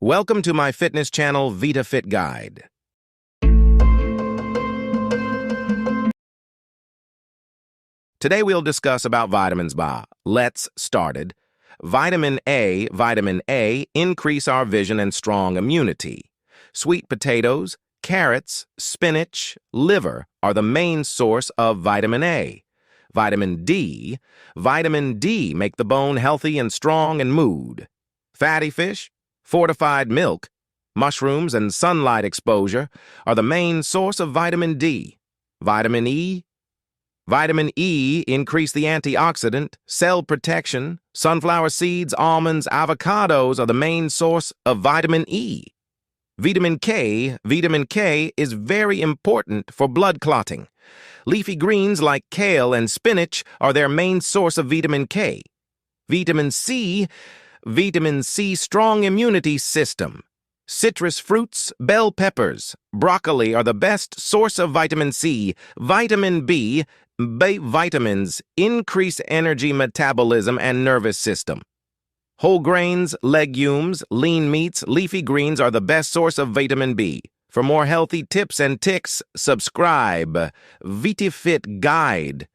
Welcome to my fitness channel, vitafitguide. Today we'll discuss about vitamins. Let's started. Vitamin A increase our vision and strong immunity. Sweet potatoes, carrots, spinach, liver are the main source of vitamin A. Vitamin D make the bone healthy and strong and mood. Fatty fish, fortified milk, mushrooms, and sunlight exposure are the main source of vitamin D. Vitamin E increase the antioxidant, cell protection. Sunflower seeds, almonds, avocados are the main source of vitamin E. Vitamin K is very important for blood clotting. Leafy greens like kale and spinach are their main source of vitamin K. Vitamin C, strong immunity system. Citrus fruits, bell peppers, broccoli are the best source of vitamin C. Vitamin B vitamins increase energy metabolism and nervous system. Whole grains, legumes, lean meats, leafy greens are the best source of vitamin B. For more healthy tips and tricks, subscribe. vitafitguide.